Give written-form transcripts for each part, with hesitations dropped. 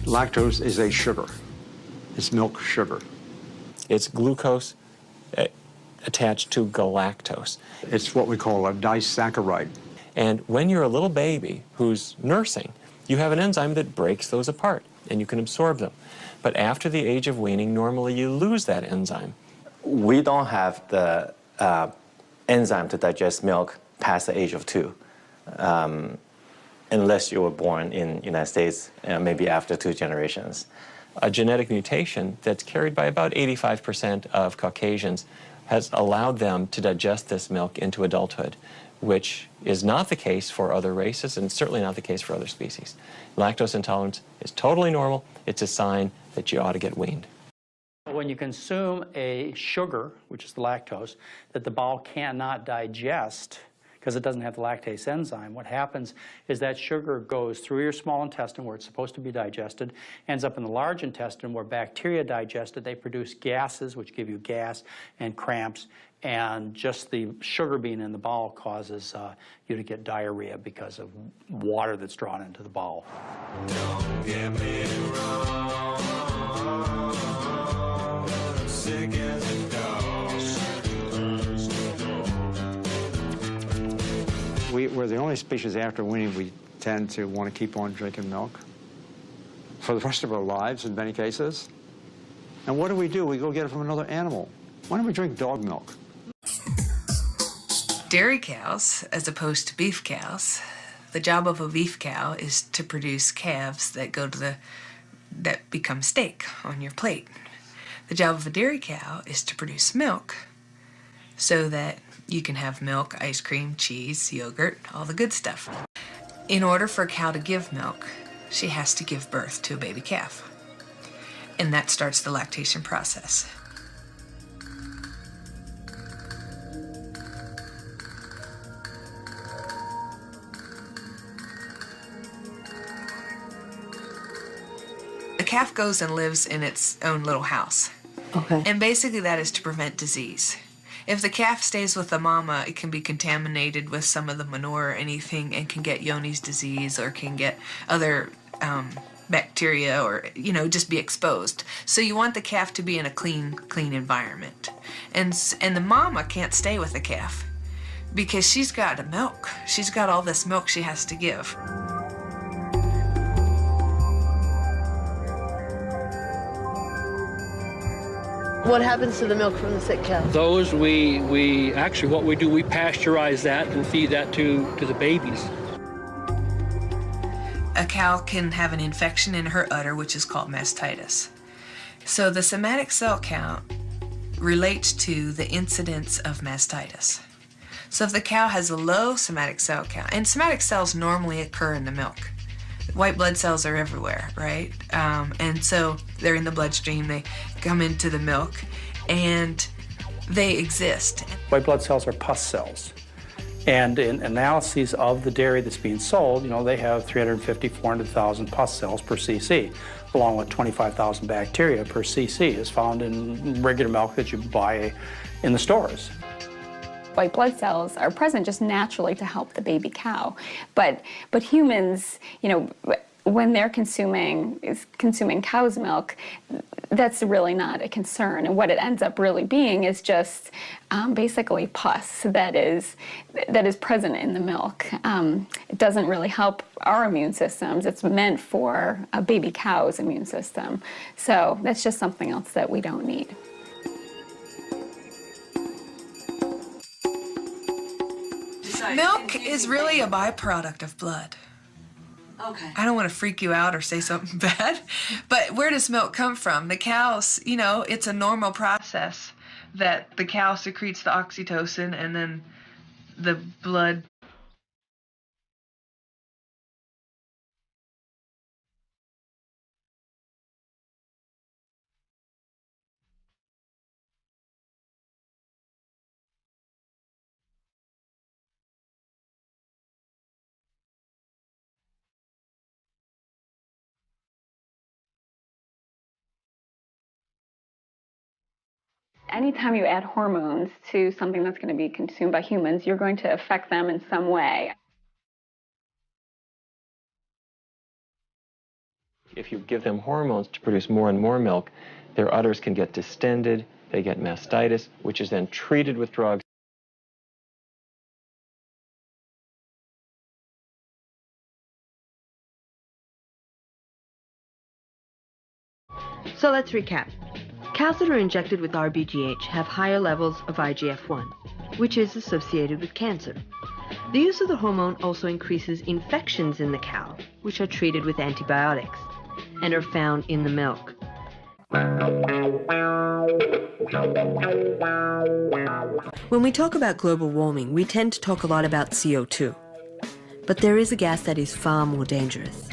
Lactose is a sugar. It's milk sugar. It's glucose attached to galactose. It's what we call a disaccharide. And when you're a little baby who's nursing, you have an enzyme that breaks those apart, and you can absorb them. But after the age of weaning, normally you lose that enzyme. We don't have the enzyme to digest milk past the age of 2. Unless you were born in the United States, maybe after 2 generations. A genetic mutation that's carried by about 85% of Caucasians has allowed them to digest this milk into adulthood, which is not the case for other races and certainly not the case for other species. Lactose intolerance is totally normal. It's a sign that you ought to get weaned. When you consume a sugar, which is the lactose, that the bowel cannot digest, because it doesn't have the lactase enzyme, what happens is that sugar goes through your small intestine where it's supposed to be digested, ends up in the large intestine where bacteria digest it. They produce gases, which give you gas and cramps, and just the sugar being in the bowel causes you to get diarrhea because of water that's drawn into the bowel. Don't get me wrong, sick as a dog. We're the only species after weaning we tend to want to keep on drinking milk for the rest of our lives in many cases. And what do? We go get it from another animal. Why don't we drink dog milk? Dairy cows, as opposed to beef cows, the job of a beef cow is to produce calves that that become steak on your plate. The job of a dairy cow is to produce milk so that you can have milk, ice cream, cheese, yogurt, all the good stuff. In order for a cow to give milk, she has to give birth to a baby calf. And that starts the lactation process. A calf goes and lives in its own little house. Okay. And basically that is to prevent disease. If the calf stays with the mama, it can be contaminated with some of the manure or anything and can get Johne's disease or can get other bacteria or, just be exposed. So you want the calf to be in a clean environment. And the mama can't stay with the calf because she's got to milk. She's got all this milk she has to give. What happens to the milk from the sick cow? Those we actually, what we do, we pasteurize that and feed that to the babies. A cow can have an infection in her udder, which is called mastitis. So the somatic cell count relates to the incidence of mastitis. So if the cow has a low somatic cell count, and somatic cells normally occur in the milk. White blood cells are everywhere, right? And so they're in the bloodstream, they come into the milk, and they exist. White blood cells are pus cells. And in analyses of the dairy that's being sold, they have 350, 400,000 pus cells per cc, along with 25,000 bacteria per cc is found in regular milk that you buy in the stores. White blood cells are present just naturally to help the baby cow. But humans, when they're consuming cow's milk, that's really not a concern. And what it ends up really being is just basically pus that is present in the milk. It doesn't really help our immune systems. It's meant for a baby cow's immune system. So that's just something else that we don't need. Milk is really a byproduct of blood. Okay. I don't want to freak you out or say something bad, but where does milk come from? The cows, it's a normal process that the cow secretes the oxytocin and then the blood. Anytime you add hormones to something that's going to be consumed by humans, you're going to affect them in some way. If you give them hormones to produce more and more milk, their udders can get distended, they get mastitis, which is then treated with drugs. So let's recap. Cows that are injected with RBGH have higher levels of IGF-1, which is associated with cancer. The use of the hormone also increases infections in the cow, which are treated with antibiotics and are found in the milk. When we talk about global warming, we tend to talk a lot about CO2. But there is a gas that is far more dangerous.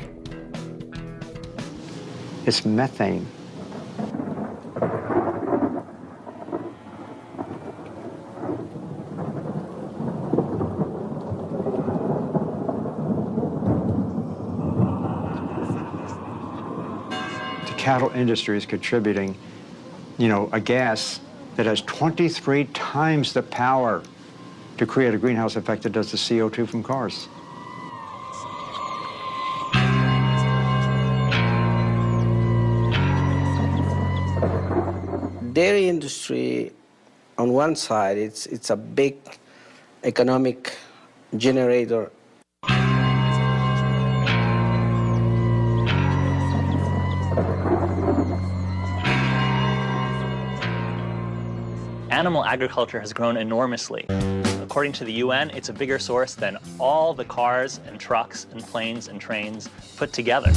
It's methane. The cattle industry is contributing, a gas that has 23 times the power to create a greenhouse effect that does the CO2 from cars. Dairy industry, on one side, it's a big economic generator. Animal agriculture has grown enormously. According to the UN, it's a bigger source than all the cars and trucks and planes and trains put together.